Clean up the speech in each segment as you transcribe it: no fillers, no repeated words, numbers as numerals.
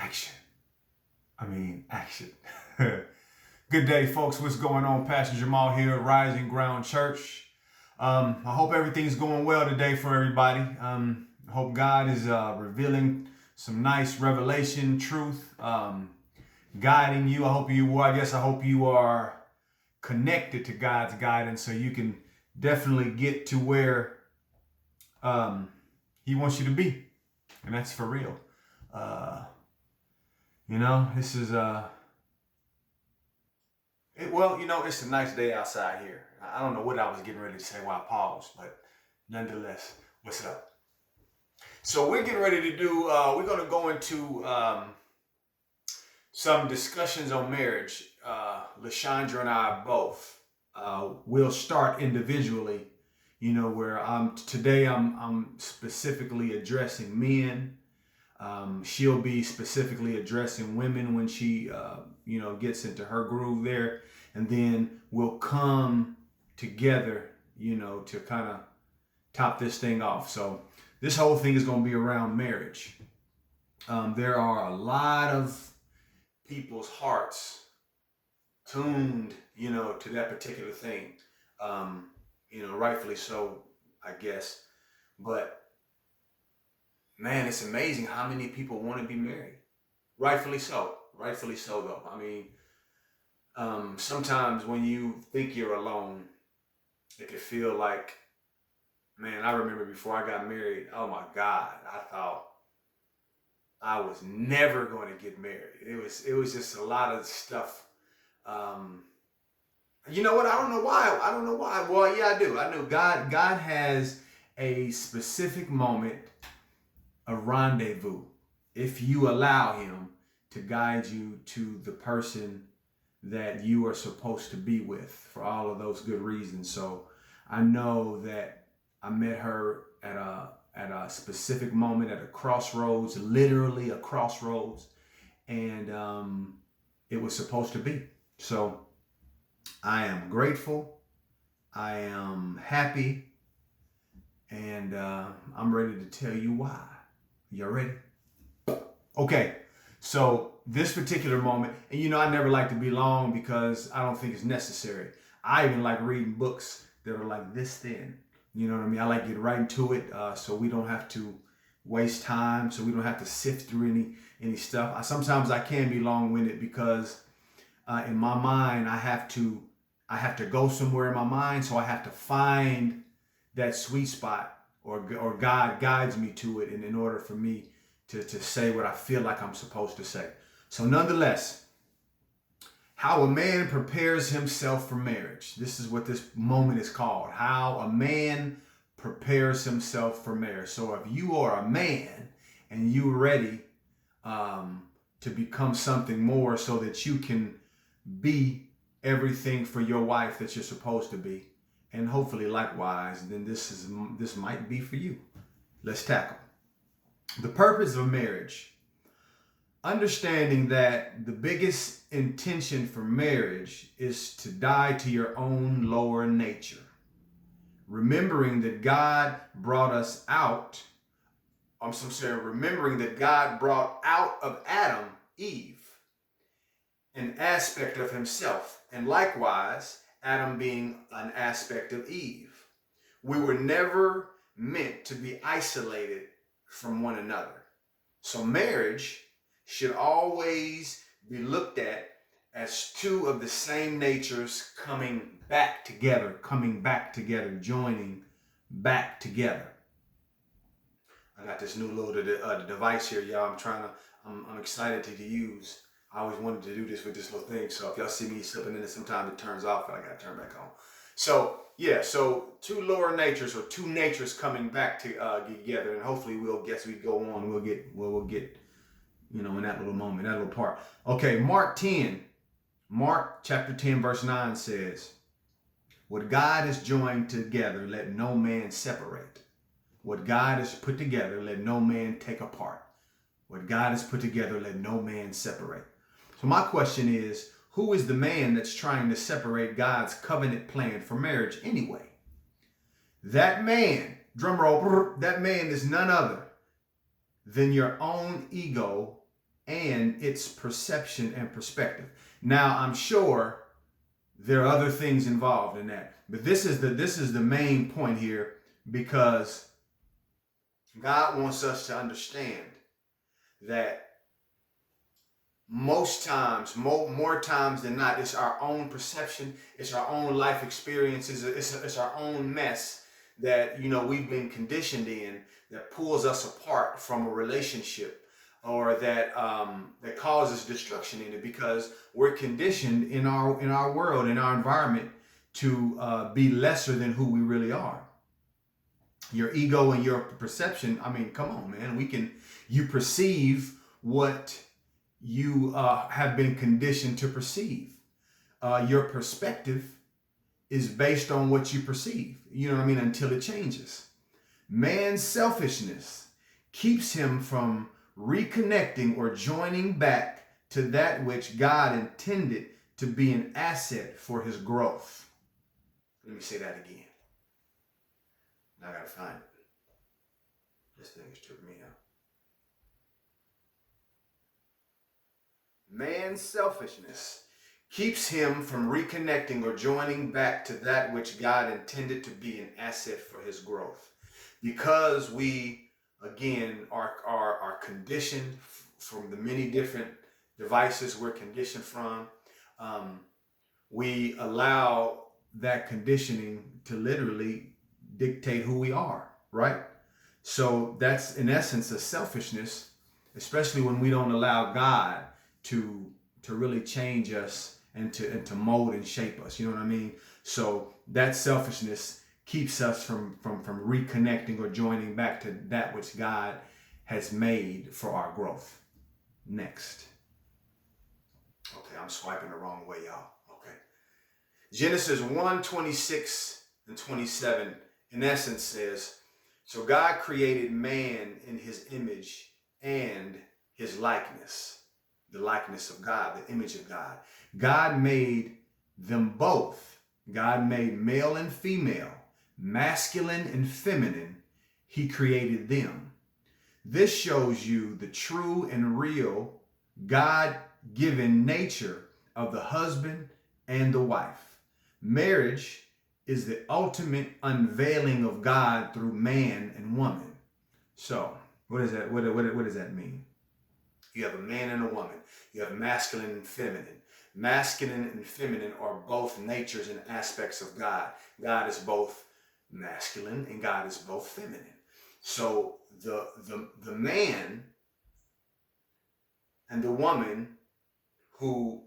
action. Action. Good day, folks. What's going on? Pastor Jamal here at Rising Ground Church. I hope everything's going well today for everybody. I hope God is revealing some nice revelation, truth, guiding you. I hope you are connected to God's guidance so you can definitely get to where He wants you to be. And that's for real. This is it's a nice day outside here. I don't know what I was getting ready to say while I paused, but nonetheless, what's up? So we're getting ready to do, we're going to go into some discussions on marriage. LaShondra and I both. We'll start individually, where today I'm specifically addressing men. She'll be specifically addressing women when she, gets into her groove there. And then we'll come together, to kind of top this thing off. So this whole thing is going to be around marriage. There are a lot of people's hearts tuned, to that particular thing. Rightfully so, I guess. But man, it's amazing how many people want to be married. Rightfully so. Rightfully so, though. Sometimes when you think you're alone, it can feel like, man, I remember before I got married, oh my God, I thought I was never going to get married. It was just a lot of stuff. You know what? I don't know why. Well, yeah, I do. I know God has a specific moment, a rendezvous, if you allow Him to guide you to the person that you are supposed to be with for all of those good reasons. So I know that I met her at a specific moment, at a crossroads, literally a crossroads, and it was supposed to be. So I am grateful, I am happy, and I'm ready to tell you why. You ready? Okay, so this particular moment, and I never like to be long because I don't think it's necessary. I even like reading books that are like this thin. You know what I mean? I like to get right into it, so we don't have to waste time, so we don't have to sift through any stuff. Sometimes I can be long-winded because in my mind I have to go somewhere in my mind, so I have to find that sweet spot, or God guides me to it, and in order for me to say what I feel like I'm supposed to say. So nonetheless, how a man prepares himself for marriage. This is what this moment is called. How a man prepares himself for marriage. So if you are a man and you're ready to become something more so that you can be everything for your wife that you're supposed to be, and hopefully likewise, then this might be for you. Let's tackle the purpose of marriage. Understanding that the biggest intention for marriage is to die to your own lower nature. Remembering that God brought out of Adam, Eve, an aspect of himself, and likewise, Adam being an aspect of Eve. We were never meant to be isolated from one another. So marriage should always be looked at as two of the same natures coming back together, joining back together. I got this new little device here, y'all. I'm excited to use. I always wanted to do this with this little thing. So if y'all see me slipping in it, sometimes it turns off and I got to turn back on. So yeah, so two lower natures, or two natures coming back together, and hopefully we'll go on. We'll get in that little moment, that little part. Okay, Mark chapter 10, verse 9 says, "What God has joined together, let no man separate. What God has put together, let no man take apart. What God has put together, let no man separate." So my question is, who is the man that's trying to separate God's covenant plan for marriage anyway? That man, drum roll, that man is none other than your own ego and its perception and perspective. Now, I'm sure there are other things involved in that, but this is the main point here, because God wants us to understand that most times, more times than not, it's our own perception, it's our own life experiences, it's our own mess that we've been conditioned in, that pulls us apart from a relationship, or that causes destruction in it, because we're conditioned in our world, in our environment, to be lesser than who we really are. Your ego and your perception, I mean, come on, man. You perceive what you have been conditioned to perceive. Your perspective is based on what you perceive, until it changes. Man's selfishness keeps him from reconnecting or joining back to that which God intended to be an asset for his growth. Let me say that again. Now I gotta find it. This thing is tripping me out. Man's selfishness keeps him from reconnecting or joining back to that which God intended to be an asset for his growth. Because we, again, are conditioned from the many different devices we're conditioned from, we allow that conditioning to literally dictate who we are, right? So that's, in essence, a selfishness, especially when we don't allow God to really change us and to mold and shape us. You know what I mean? So that selfishness keeps us from reconnecting or joining back to that which God has made for our growth. Next. Okay, I'm swiping the wrong way, y'all. Okay. Genesis 1:26 and 27, in essence, says, so God created man in his image and his likeness. The likeness of God, the image of God. God made them both. God made male and female, masculine and feminine. He created them. This shows you the true and real God-given nature of the husband and the wife. Marriage is the ultimate unveiling of God through man and woman. So, what is that? What does that mean? You have a man and a woman. You have masculine and feminine. Masculine and feminine are both natures and aspects of God. God is both masculine and God is both feminine. So the man and the woman who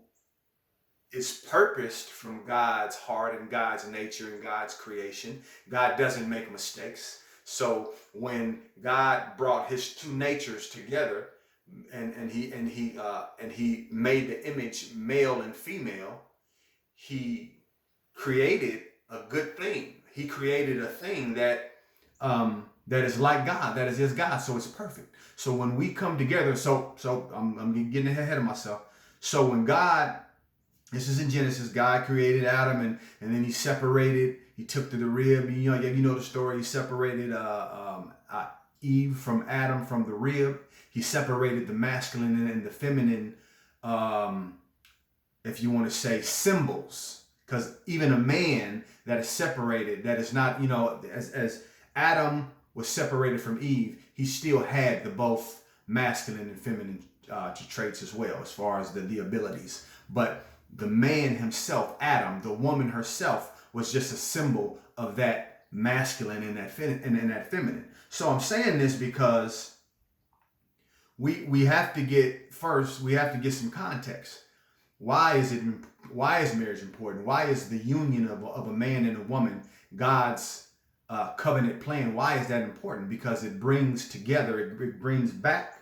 is purposed from God's heart and God's nature and God's creation. God doesn't make mistakes. So when God brought his two natures together, and he made the image male and female, he created a good thing. He created a thing that is like God, that is his God. So it's perfect. So when we come together, so I'm getting ahead of myself. So when God, this is in Genesis, God created Adam and then he separated. He took to the rib. You know the story. He separated Eve from Adam from the rib. He separated the masculine and the feminine, if you want to say, symbols. Because even a man that is separated, that is not, as Adam was separated from Eve, he still had the both masculine and feminine traits as well, as far as the abilities. But the man himself, Adam, the woman herself, was just a symbol of that masculine and that feminine. So I'm saying this because we have to get some context. Why is marriage important? Why is the union of a man and a woman God's covenant plan? Why is that important? Because it brings together, it brings back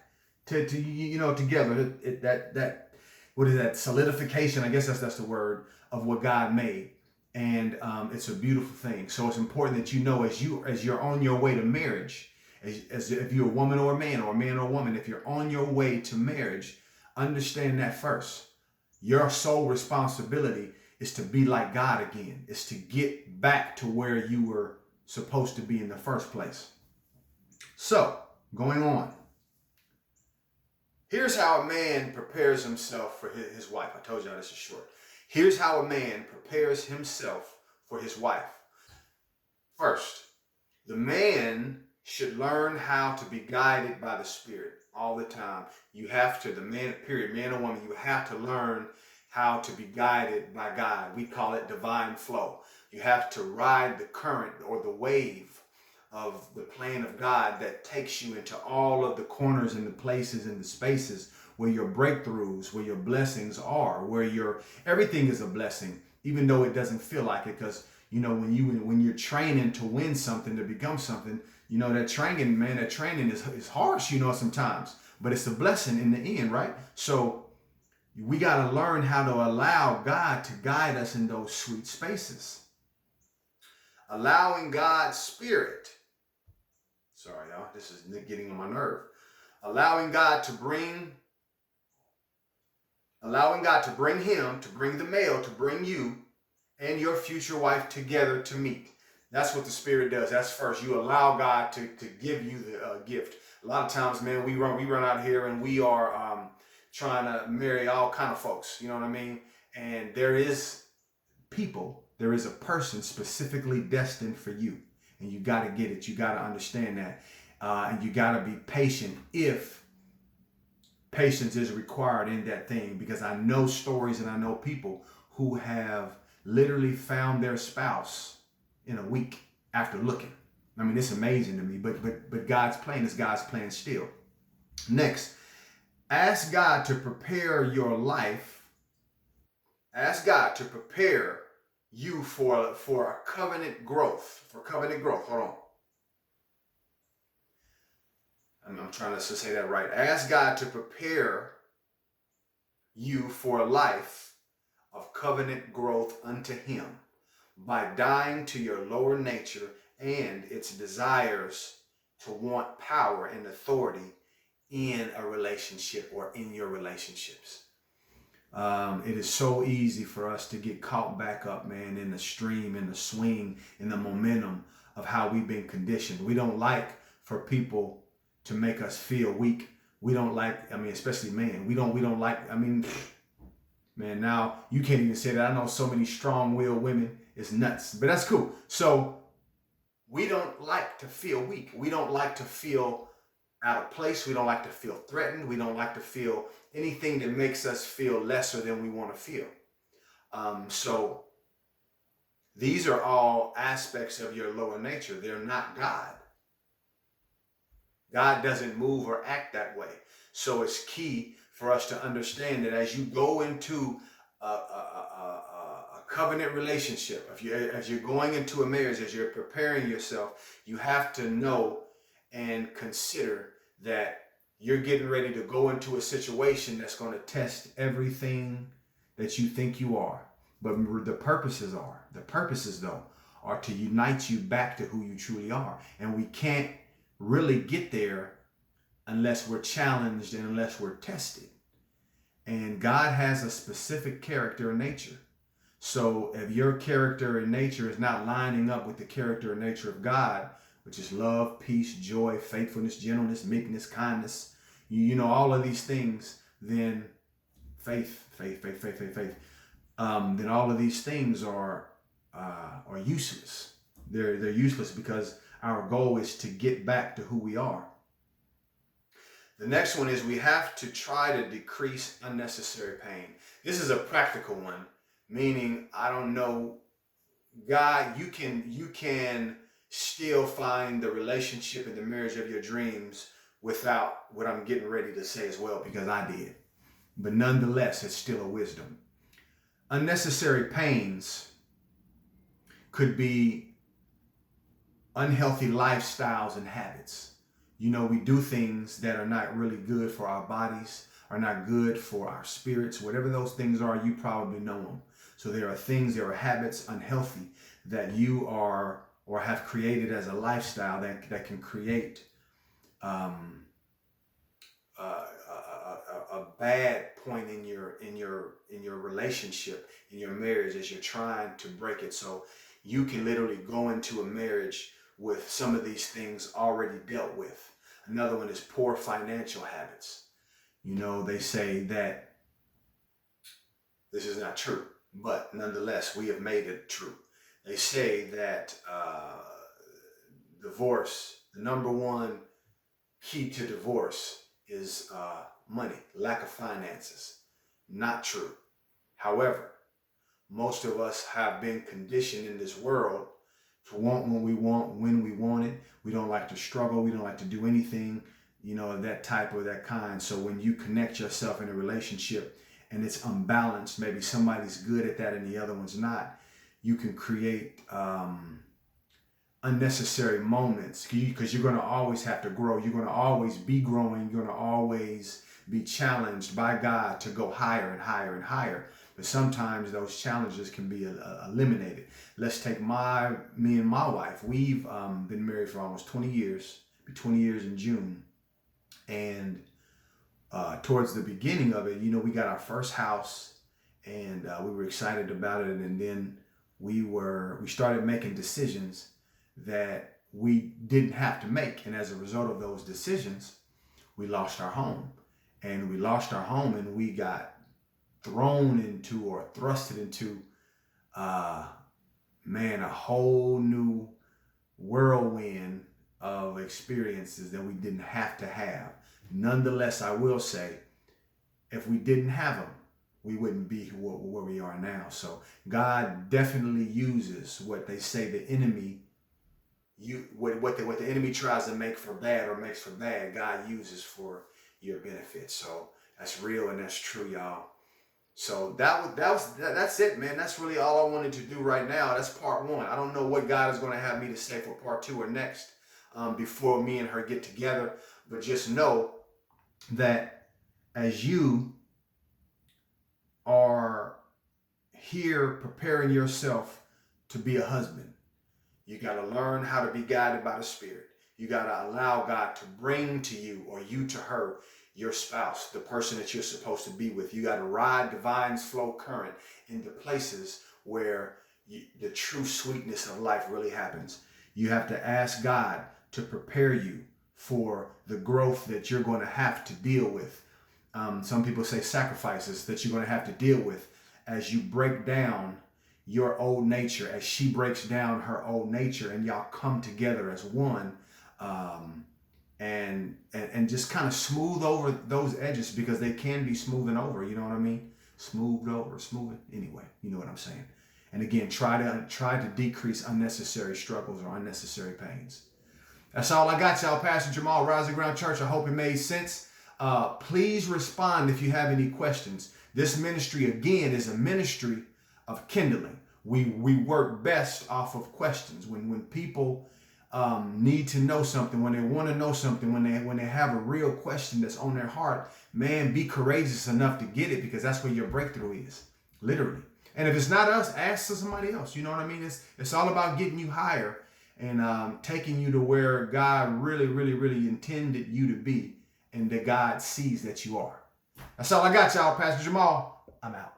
to together that what is that, solidification? I guess that's the word of what God made. And it's a beautiful thing. So it's important that as you're on your way to marriage, as if you're a woman or a man or a woman, if you're on your way to marriage, understand that first. Your sole responsibility is to be like God again. Is to get back to where you were supposed to be in the first place. So, going on. Here's how a man prepares himself for his wife. I told y'all this is short. Here's how a man prepares himself for his wife. First, the man should learn how to be guided by the Spirit all the time. You have to, the man, period, man or woman, you have to learn how to be guided by God. We call it divine flow. You have to ride the current or the wave of the plan of God that takes you into all of the corners and the places and the spaces where your breakthroughs, where your blessings are, where your everything is a blessing, even though it doesn't feel like it. Because when you're training to win something, to become something, that training, man, that training is harsh, sometimes, but it's a blessing in the end, right? So we got to learn how to allow God to guide us in those sweet spaces. Allowing God's Spirit, sorry, y'all, this is getting on my nerve. Allowing God to bring him, to bring the male, to bring you and your future wife together to meet. That's what the Spirit does. That's first. You allow God to give you the gift. A lot of times, man, we run out here and we are trying to marry all kind of folks. You know what I mean? And there is a person specifically destined for you. And you got to get it. You got to understand that. And you got to be patient if patience is required in that thing. Because I know stories and I know people who have literally found their spouse in a week after looking. I mean, it's amazing to me. But God's plan is God's plan still. Next, ask God to prepare your life. Ask God to prepare you for a covenant growth. For covenant growth. Hold on. I'm trying to say that right. Ask God to prepare you for a life of covenant growth unto Him by dying to your lower nature and its desires to want power and authority in a relationship or in your relationships. It is so easy for us to get caught back up, man, in the stream, in the swing, in the momentum of how we've been conditioned. We don't like for people to make us feel weak. We don't like, especially men. We don't like, man, now you can't even say that. I know so many strong-willed women. It's nuts, but that's cool. So we don't like to feel weak. We don't like to feel out of place. We don't like to feel threatened. We don't like to feel anything that makes us feel lesser than we want to feel. So these are all aspects of your lower nature. They're not God. God doesn't move or act that way. So it's key for us to understand that as you go into a covenant relationship, as you're going into a marriage, as you're preparing yourself, you have to know and consider that you're getting ready to go into a situation that's going to test everything that you think you are. But the purposes, though, are to unite you back to who you truly are. And we can't really get there unless we're challenged and unless we're tested. And God has a specific character and nature. So if your character and nature is not lining up with the character and nature of God, which is love, peace, joy, faithfulness, gentleness, meekness, kindness, all of these things, then faith, then all of these things are useless. They're useless because our goal is to get back to who we are. The next one is we have to try to decrease unnecessary pain. This is a practical one, meaning, I don't know, God, you can still find the relationship and the marriage of your dreams without what I'm getting ready to say as well, because I did. But nonetheless, it's still a wisdom. Unnecessary pains could be unhealthy lifestyles and habits. We do things that are not really good for our bodies, are not good for our spirits. Whatever those things are, you probably know them. So there are habits, unhealthy, that you are or have created as a lifestyle that can create a bad point in your relationship, in your marriage, as you're trying to break it. So you can literally go into a marriage with some of these things already dealt with. Another one is poor financial habits. They say that this is not true, but nonetheless, we have made it true. They say that divorce, the number one key to divorce is money, lack of finances. Not true. However, most of us have been conditioned in this world to want what we want when we want it. We don't like to struggle. We don't like to do anything, of that type or that kind. So when you connect yourself in a relationship and it's unbalanced, maybe somebody's good at that and the other one's not, you can create unnecessary moments because you're going to always have to grow. You're going to always be growing. You're going to always be challenged by God to go higher and higher and higher. But sometimes those challenges can be eliminated. Let's take me and my wife. We've been married for almost 20 years, be 20 years in June. And towards the beginning of it, we got our first house and we were excited about it. And then we started making decisions that we didn't have to make. And as a result of those decisions, we lost our home. And we lost our home and we got thrown into or thrusted into, a whole new whirlwind of experiences that we didn't have to have. Nonetheless, I will say, if we didn't have them, we wouldn't be where we are now. So God definitely uses what they say the enemy, what the enemy tries to make for bad or makes for bad, God uses for your benefit. So that's real and that's true, y'all. So that's it, man. That's really all I wanted to do right now. That's part one. I don't know what God is going to have me to say for part two or next before me and her get together. But just know that as you are here preparing yourself to be a husband, you got to learn how to be guided by the Spirit. You got to allow God to bring to you or you to her your spouse, the person that you're supposed to be with. You got to ride divine's flow current into places where the true sweetness of life really happens. You have to ask God to prepare you for the growth that you're going to have to deal with. Some people say sacrifices that you're going to have to deal with as you break down your old nature, as she breaks down her old nature, and y'all come together as one. And just kind of smooth over those edges, because they can be smoothing over, you know what I mean? Smoothed over, smooth. Anyway, you know what I'm saying. And again, try to decrease unnecessary struggles or unnecessary pains. That's all I got, y'all. Pastor Jamal, Rising Ground Church. I hope it made sense. Please respond if you have any questions. This ministry, again, is a ministry of kindling. We work best off of questions. When people need to know something, when they want to know something, when they have a real question that's on their heart, man, be courageous enough to get it, because that's where your breakthrough is, literally. And if it's not us, ask somebody else. You know what I mean? It's all about getting you higher and taking you to where God really, really, really intended you to be, and that God sees that you are. That's all I got, y'all. Pastor Jamal, I'm out.